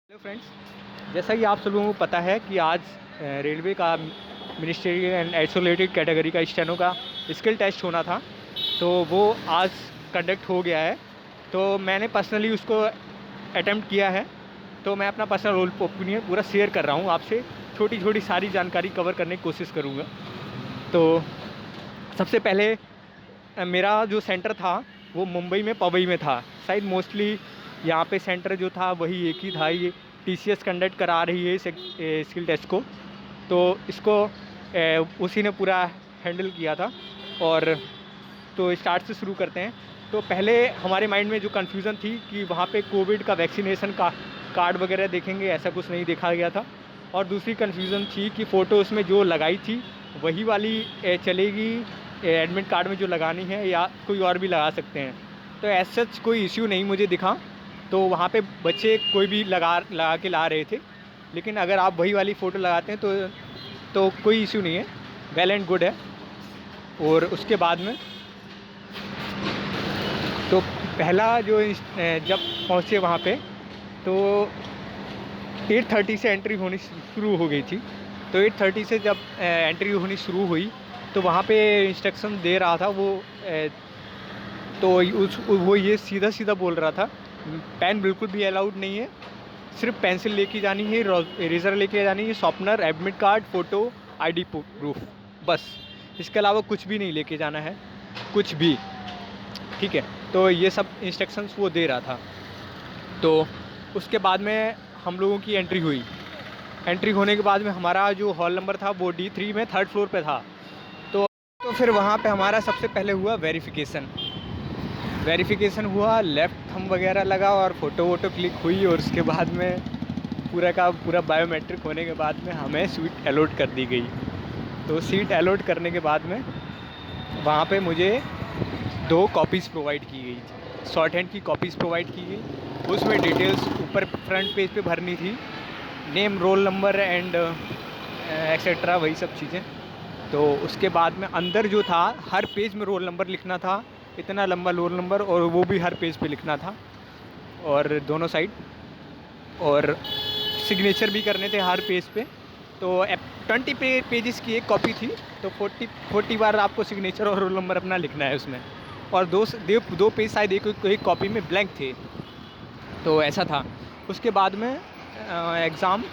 Hello friends, जैसा कि आप सब लोगों को पता है कि आज रेलवे का मिनिस्ट्रियल एंड आइसोलेटेड कैटेगरी का स्टेनो का स्किल टेस्ट होना था। तो वो आज कंडक्ट हो गया है। तो मैंने पर्सनली उसको अटेम्प्ट किया है। तो मैं अपना पर्सनल ओपिनियन पूरा शेयर कर रहा हूँ आपसे। छोटी छोटी सारी जानकारी कवर करने की कोशिश करूँगा। तो सबसे पहले मेरा जो सेंटर था वो मुंबई में पवई में था। शायद मोस्टली यहाँ पे सेंटर जो था वही एक ही था। ये टीसीएस कंडक्ट करा रही है स्किल टेस्ट को। तो इसको उसी ने पूरा हैंडल किया था। और तो स्टार्ट से शुरू करते हैं। तो पहले हमारे माइंड में जो कन्फ्यूज़न थी कि वहाँ पे कोविड का वैक्सीनेशन का कार्ड वगैरह देखेंगे, ऐसा कुछ नहीं देखा गया था। और दूसरी कन्फ्यूज़न थी कि फ़ोटो उसमें जो लगाई थी वही वाली चलेगी एडमिट कार्ड में जो लगानी है, या कोई और भी लगा सकते हैं। तो एज सच कोई इश्यू नहीं मुझे दिखा। तो वहाँ पे बच्चे कोई भी लगा के ला रहे थे। लेकिन अगर आप वही वाली फ़ोटो लगाते हैं तो कोई इश्यू नहीं है, वेल एंड गुड है। और उसके बाद में तो पहला जो जब पहुँचे वहाँ पे तो 8:30 से एंट्री होनी शुरू हो गई थी। तो 8:30 से जब एंट्री होनी शुरू हुई तो वहाँ पे इंस्ट्रक्शन दे रहा था वो तो वो ये सीधा सीधा बोल रहा था, पेन बिल्कुल भी अलाउड नहीं है, सिर्फ पेंसिल लेके जानी है, इरेज़र लेके जानी है, sharpener, admit card, photo, ID proof, बस। इसके अलावा कुछ भी नहीं लेके जाना है, कुछ भी। ठीक है, तो ये सब इंस्ट्रक्शंस वो दे रहा था। तो उसके बाद में हम लोगों की एंट्री हुई। एंट्री होने के बाद में हमारा जो हॉल नंबर था वो D3 में 3rd फ्लोर पे था। तो फिर वहाँ पे हमारा सबसे पहले हुआ वेरिफिकेशन हुआ, लेफ़्ट थंब वगैरह लगा और फ़ोटो वोटो क्लिक हुई। और उसके बाद में पूरा का पूरा बायोमेट्रिक होने के बाद में हमें सीट अलॉट कर दी गई। तो सीट अलॉट करने के बाद में वहाँ पे मुझे 2 कॉपीज़ प्रोवाइड की गई थी, शॉर्ट हैंड की कॉपीज़ प्रोवाइड की गई। उसमें डिटेल्स ऊपर फ्रंट पेज पे भरनी थी, name, roll number and etcetera, वही सब चीज़ें। तो उसके बाद में अंदर जो था हर पेज में रोल नंबर लिखना था, इतना लंबा रोल नंबर, और वो भी हर पेज पे लिखना था और दोनों साइड, और सिग्नेचर भी करने थे हर पेज पे। तो 20 पेजेस की एक कॉपी थी। तो 40 बार आपको सिग्नेचर और रोल नंबर अपना लिखना है उसमें। और दो पेज शायद एक कॉपी में ब्लैंक थे। तो ऐसा था। उसके बाद में एग्ज़ाम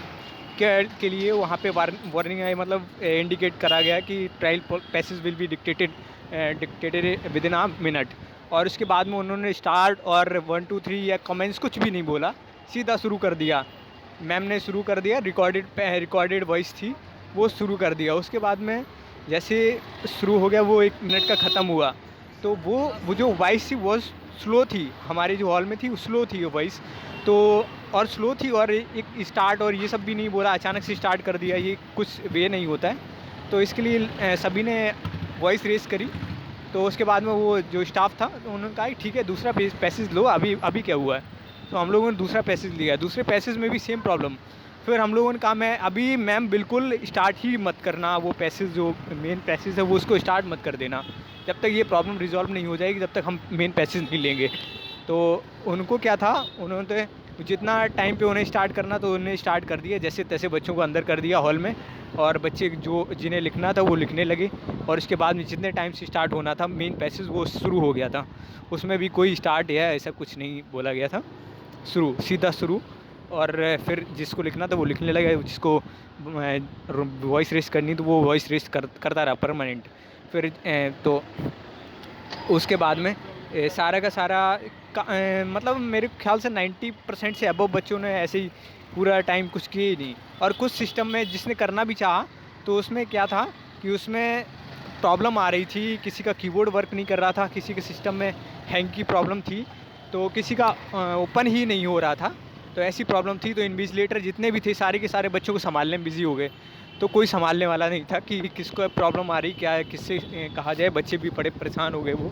के लिए वहाँ पे वार्निंग है, मतलब इंडिकेट करा गया कि trial passage will be dictated with in a minute. और उसके बाद में उन्होंने स्टार्ट और 1 2 3 या कमेंट्स कुछ भी नहीं बोला, सीधा शुरू कर दिया। मैम ने शुरू कर दिया, रिकॉर्डेड वॉइस थी, वो शुरू कर दिया। उसके बाद में जैसे शुरू हो गया, वो 1 मिनट का ख़त्म हुआ। तो वो जो वॉइस थी वो स्लो थी, हमारी जो हॉल में थी वो स्लो थी वो वॉइस। तो और स्लो थी, और एक स्टार्ट और ये सब भी नहीं बोला, अचानक से स्टार्ट कर दिया, ये कुछ वे नहीं होता है। तो इसके लिए सभी ने वॉइस रेस करी। तो उसके बाद में वो जो स्टाफ था तो उन्होंने कहा कि ठीक है, दूसरा पैसेज लो, अभी क्या हुआ है। तो हम लोगों ने दूसरा पैसेज लिया। दूसरे पैसेज में भी सेम प्रॉब्लम। फिर हम लोगों ने कहा, मैं अभी मैम बिल्कुल स्टार्ट ही मत करना, वो पैसेज जो मेन पैसेज है वो उसको स्टार्ट मत कर देना, जब तक ये प्रॉब्लम रिजॉल्व नहीं हो जाएगी तब तक हम मेन पैसेज नहीं लेंगे। तो उनको क्या था, उन्होंने जितना टाइम पे उन्हें स्टार्ट करना तो उन्हें स्टार्ट कर दिया, जैसे तैसे बच्चों को अंदर कर दिया हॉल में, और बच्चे जो जिन्हें लिखना था वो लिखने लगे। और उसके बाद में जितने टाइम से स्टार्ट होना था मेन पैसेज वो शुरू हो गया था। उसमें भी कोई स्टार्ट या ऐसा कुछ नहीं बोला गया था, सीधा शुरू। और फिर जिसको लिखना था वो लिखने लगा, जिसको वॉइस रेस करनी तो वो वॉइस रेस करता रहा परमानेंट। फिर तो उसके बाद में सारा का सारा मतलब मेरे ख्याल से 90% से अबव बच्चों ने ऐसे ही पूरा टाइम कुछ किए ही नहीं। और कुछ सिस्टम में जिसने करना भी चाहा तो उसमें क्या था कि उसमें प्रॉब्लम आ रही थी, किसी का कीबोर्ड वर्क नहीं कर रहा था, किसी के सिस्टम में हैंग की प्रॉब्लम थी, तो किसी का ओपन ही नहीं हो रहा था। तो ऐसी प्रॉब्लम थी। तो इन्विजिलेटर जितने भी थे सारे के सारे बच्चों को संभालने में बिज़ी हो गए। तो कोई संभालने वाला नहीं था कि किसको प्रॉब्लम आ रही, क्या है, किससे कहा जाए। बच्चे भी बड़े परेशान हो गए वो।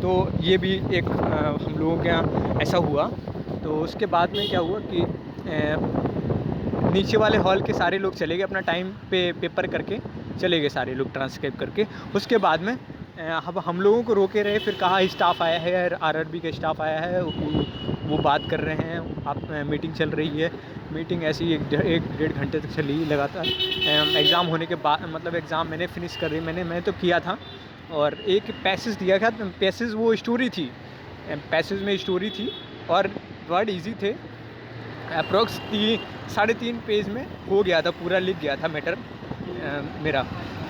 तो ये भी एक हम लोगों के यहाँ ऐसा हुआ। तो उसके बाद में क्या हुआ कि नीचे वाले हॉल के सारे लोग चले गए, अपना टाइम पे पेपर करके चले गए सारे लोग, ट्रांसक्राइब करके। उसके बाद में अब हम लोगों को रोके रहे। फिर कहा स्टाफ आया है, आरआरबी का स्टाफ आया है, वो बात कर रहे हैं, आप मीटिंग चल रही है। मीटिंग ऐसी एक डेढ़ घंटे तक चली लगातार। एग्ज़ाम होने के बाद मतलब एग्ज़ाम मैंने फिनिश कर रही मैंने तो किया था, और एक पैसेज दिया था। पैसेज वो स्टोरी थी, पैसेज में स्टोरी थी और वर्ड इजी थे। अप्रोक्स 3.5 पेज में हो गया था, पूरा लिख गया था मैटर मेरा।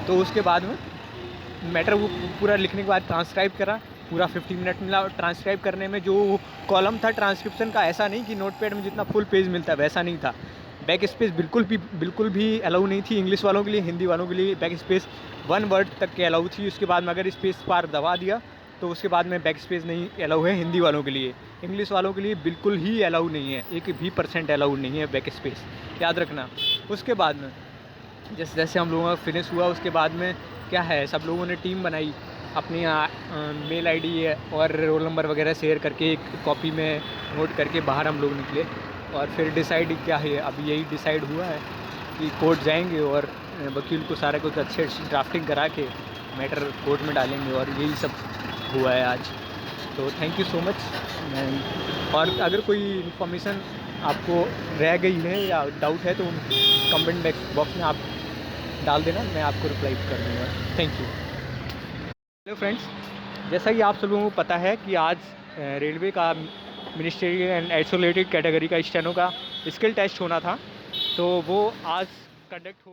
तो उसके बाद में मैटर वो पूरा लिखने के बाद ट्रांसक्राइब करा, पूरा 15 मिनट मिला। ट्रांसक्राइब करने में जो कॉलम था ट्रांसक्रिप्शन का, ऐसा नहीं कि नोटपैड में जितना फुल पेज मिलता है वैसा नहीं था। बैक स्पेस बिल्कुल भी अलाउ नहीं थी इंग्लिश वालों के लिए। हिंदी वालों के लिए बैक स्पेस 1 वर्ड तक के अलाउ थी। उसके बाद में अगर स्पेस बार दबा दिया तो उसके बाद में बैक स्पेस नहीं अलाउ है हिंदी वालों के लिए। इंग्लिश वालों के लिए बिल्कुल ही अलाउ नहीं है, 1 भी % अलाउ नहीं है बैक स्पेस, याद रखना। उसके बाद में जैसे जैसे हम लोगों का फिनिश हुआ, उसके बाद में क्या है, सब लोगों ने टीम बनाई, अपनी मेल आईडी और रोल नंबर वगैरह शेयर करके एक कॉपी में नोट करके बाहर हम लोग निकले। और फिर डिसाइड क्या है, अभी यही डिसाइड हुआ है कि कोर्ट जाएंगे और वकील को सारा कुछ अच्छे ड्राफ्टिंग करा के मैटर कोर्ट में डालेंगे, और यही सब हुआ है आज। तो थैंक यू सो मच। और अगर कोई इन्फॉर्मेशन आपको रह गई है या डाउट है तो कमेंट बॉक्स में आप डाल देना, मैं आपको रिप्लाई कर दूँगा। Thank you. हेलो फ्रेंड्स, जैसा कि आप सब लोगों को पता है कि आज रेलवे का मिनिस्ट्रियल एंड आइसोलेटेड कैटेगरी का स्टेनो का स्किल टेस्ट होना था, तो वो आज कंडक्ट हो